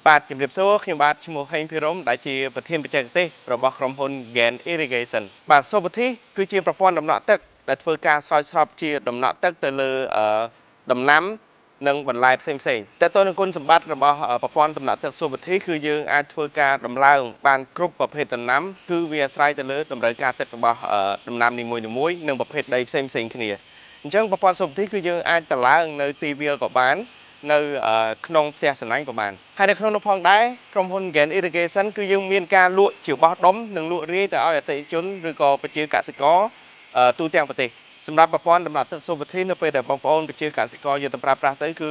បាទជំរាបសួរខ្ញុំបាទឈ្មោះហេងភិរមដែលជាប្រធានបច្ចេកទេសរបស់ក្រុមហ៊ុន Gain Irrigation បាទសូបធីគឺជាប្រព័ន្ធដំណក់ទឹកដែលធ្វើការស្រោចស្រពជាដំណក់ទឹកទៅលើដំណាំនិងបន្លែផ្សេងៗតើតើនឹងគុណសម្បត្តិរបស់ប្រព័ន្ធដំណក់ទឹកសូបធីគឺយើងអាចធ្វើការដំឡើងបានគ្រប់ប្រភេទដំណាំគឺវាអាស្រ័យទៅលើតម្រូវការទឹករបស់ដំណាំនីមួយៗនិងប្រភេទដីផ្សេងៗគ្នាអញ្ចឹងប្រព័ន្ធសូបធីគឺយើងអាចដំឡើងនៅទីវាលក៏បាននៅក្នុងផ្ទះសំណាញ់ក៏បានហើយនៅក្នុងនោះផងដែរក្រុមហ៊ុន Gain Irrigation គឺយើងមានការលក់ជាបោះដុំនិងលក់រាយទៅឲ្យអតិថិជនឬក៏ប្រជាកសិករទូទាំងប្រទេសសម្រាប់ប្រព័ន្ធដំណក់ទឹកសូវធីនៅពេលដែលបងប្អូនប្រជាកសិករយកទៅប្រើប្រាស់ទៅគឺ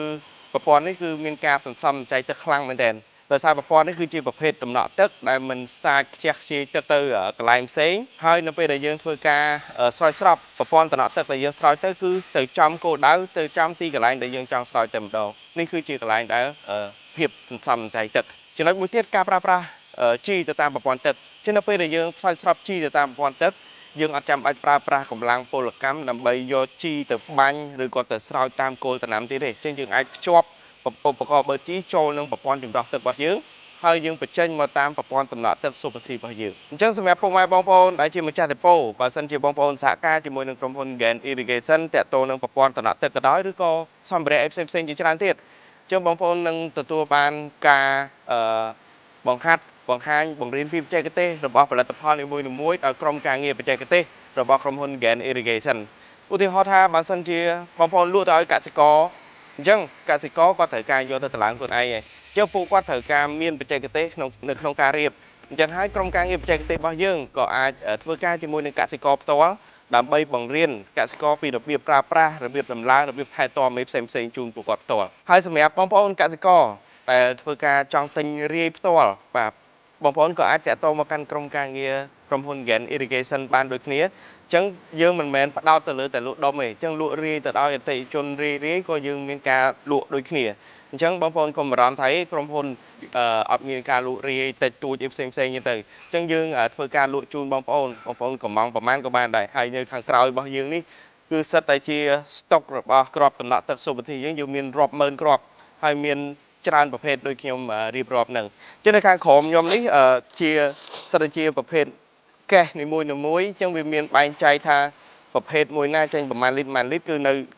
ប្រព័ន្ធនេះគឺមានការសន្សំសំចៃទឹកខ្លាំងមែនទែនដោយសារប្រព័ន្ធនេះគឺជាប្រភេទដំណក់ទឹកដែលមិនសាចខ្ជះខ្ជាយទឹកទៅកន្លែងផ្សេងហើយនៅពេលដែលយើងធ្វើការស្រោចស្រពប្រព័ន្ធដំណក់ទឹកដែលយើងស្រោចទៅគឺទៅចំគោលដៅទៅចំទីកន្លែងដែលយើងចង់ស្រោចតែម្ដងនេះគឺជាកន្លែងដែលភាពសន្សំសំចៃទឹកចំណុចមួយទៀតការប្រើប្រាស់ជីទៅតាមប្រព័ន្ធទឹកចឹងនៅពេលដែលយើងស្រោចស្រពជីទៅតាមប្រព័ន្ធទឹកយើងអត់ចាំបាច់ប្រើប្រាស់កម្លាំងពលកម្មដើម្បីយកជីទៅបាញ់ឬក៏ទៅស្រោចតាមគល់ដំណាំទៀតទេចឹងយើងអាចភ្ជាប់ឧបករណ៍បឺតជីចូលនឹងប្រព័ន្ធចម្រោះទឹករបស់យើងហើយយើងបញ្ចេញមកតាមប្រព័ន្ធដំណក់ទឹកសុបធីរបស់យើងអញ្ចឹងសម្រាប់ពុកម៉ែបងប្អូនដែលជាម្ចាស់ដេប៉ូបើសិនជាបងប្អូនសហការជាមួយនឹងក្រុមហ៊ុន Gain Irrigation តាក់ទងនឹងប្រព័ន្ធដំណក់ទឹកក៏ដោយឬក៏សម្ភារៈផ្សេងៗជាច្រើនទៀតអញ្ចឹងបងប្អូននឹងទទួលបានការបង្ហាត់បង្ហាញបង្រៀនពីបច្ចេកទេសរបស់ផលិតផលនីមួយៗដោយក្រុមការងារបច្ចេកទេសរបស់ក្រុមហ៊ុន Gain Irrigation ឧទាហរណ៍ថាបើសិនជាបងប្អូនលក់ទៅឲ្យកសិករអញ្ចឹងកសិករគាត់ត្រូវការយកទៅតម្លើងខ្លួនឯងឯងចុះពួកគាត់ត្រូវការមានបច្ចេកទេសនៅក្នុងការរៀបអញ្ចឹងហើយក្រុមការងារបច្ចេកទេសរបស់យើងក៏អាចធ្វើការជាមួយនឹងកសិករផ្ទាល់ដើម្បីបង្រៀនកសិករពីរបៀបប្រើប្រាស់របៀបតម្លើងរបៀបថែទាំផ្សេងៗជូនពួកគាត់ផ្ទាល់ហើយសម្រាប់បងប្អូនកសិករដែលធ្វើការចង់ទិញរាយផ្ទាល់បាទបងប្អូនក៏អាចតាក់ទងមកកាន់ក្រុមការងារក្រុមហ៊ុន Gain Irrigation បានដូចគ្នាអញ្ចឹងយើងមិនមែនផ្ដោតទៅលើតែលក់ដុំទេអញ្ចឹងលក់រាយទៅដល់អតិថិជនរាយក៏យើងមានការលក់ដូចគ្នាអញ្ចឹងបងប្អូនកុំបារម្ភថាក្រុមហ៊ុនអត់មានការលក់រាយតិចតួចអីផ្សេងៗទៅអញ្ចឹងយើងធ្វើការលក់ជូនបងប្អូនកំងប្រមាណក៏បានដែរហើយនៅខាងក្រោយរបស់យើងនេះគឺសិតតែជាស្តុករបស់គ្រាប់ដំណក់ទឹកសុបធីយើងមានរាប់ម៉ឺនគ្រាប់ហើយមានច្រើនប្រភេទដូចខ្ញុំរៀបរាប់ហ្នឹងចឹងនៅខាងក្រោមខ្ញុំនេះជាសិតតែជាប្រភេទកេសនីមួយអញ្ចឹងវាមានបែងចែកថាប្រភេទមួយណាចេញប្រមាណលីត្រ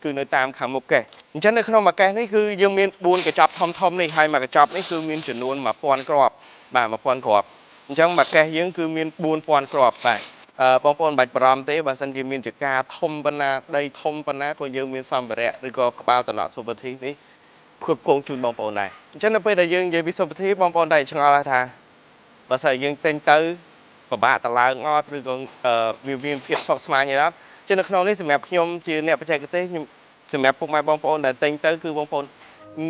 គឺនៅតាមខាងមុខកេសអញ្ចឹងនៅក្នុងមួយកេសនេះគឺយើងមាន4កញ្ចប់ធំនេះហើយមួយកញ្ចប់នេះគឺមានចំនួន1000គ្រាប់បាទ1000គ្រាប់អញ្ចឹងមួយកេសយើងគឺមាន4000គ្រាប់បាទបងប្អូនបាច់បារម្ភទេបើសិនជាមានចការធំប៉ុណ្ណាដីធំប៉ុណ្ណាក៏យើងមានសម្ភារៈឬក៏ក្បាលតំណក់សុបធីនេះគ្រប់គ្រងជូនបងប្អូនដែរអញ្ចឹងនៅពេលដែលយើងនិយាយពីសុបធីបងប្អូនតែឆ្ងល់ថាបើសិនយើងទិញទៅពិបាកតម្លើងអត់ឬក៏វាមានភាពស្មុគស្មាញអីអត់ចឹងនៅក្នុងនេះសម្រាប់ខ្ញុំជាអ្នកបច្ចេកទេសខ្ញុំសម្រាប់ពុកម៉ែបងប្អូនដែលទិញទៅគឺបងប្អូន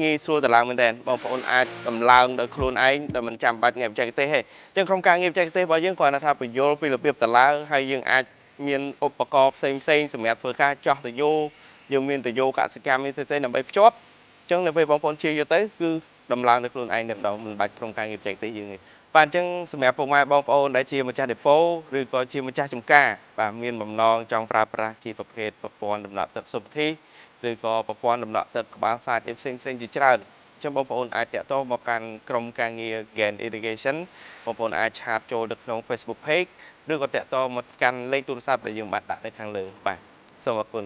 ងាយស្រួលតម្លើងមែនទែនបងប្អូនអាចតម្លើងដោយខ្លួនឯងដែលមិនចាំបាច់អ្នកបច្ចេកទេសទេចឹងក្រុមការងារបច្ចេកទេសរបស់យើងគ្រាន់តែថាបញ្យល់ពីរបៀបតម្លើងហើយយើងអាចមានឧបករណ៍ផ្សេងសម្រាប់ធ្វើការចោះទយោយើងមានទយោកសិកម្មនេះទៅដើម្បីភ្ជាប់ចឹងនៅពេលបងប្អូនជាយកទៅគឺតម្លើងដោយខ្លួនឯងតែម្ដងមិនបាច់ក្រុមការងារបច្ចេកទេសយើងទេបាទអញ្ចឹងសម្រាប់ពុកម៉ែបងប្អូនដែលជាម្ចាស់ដេប៉ូឬក៏ជាម្ចាស់ចម្ការបាទមានបំណងចង់ប្រើប្រាស់ជាប្រភេទប្រព័ន្ធដំណក់ទឹកសុបធីឬក៏ប្រព័ន្ធដំណក់ទឹកក្បាលសាច់ផ្សេងជាច្រើនអញ្ចឹងបងប្អូនអាចតាក់ទងមកកាន់ក្រុមការងារ Gain Irrigation បងប្អូនអាចឆាតចូលទៅក្នុង Facebook Page ឬក៏តាក់ទងមកកាន់លេខទូរស័ព្ទដែលយើងបានដាក់នៅខាងលើបាទសូមអរគុណ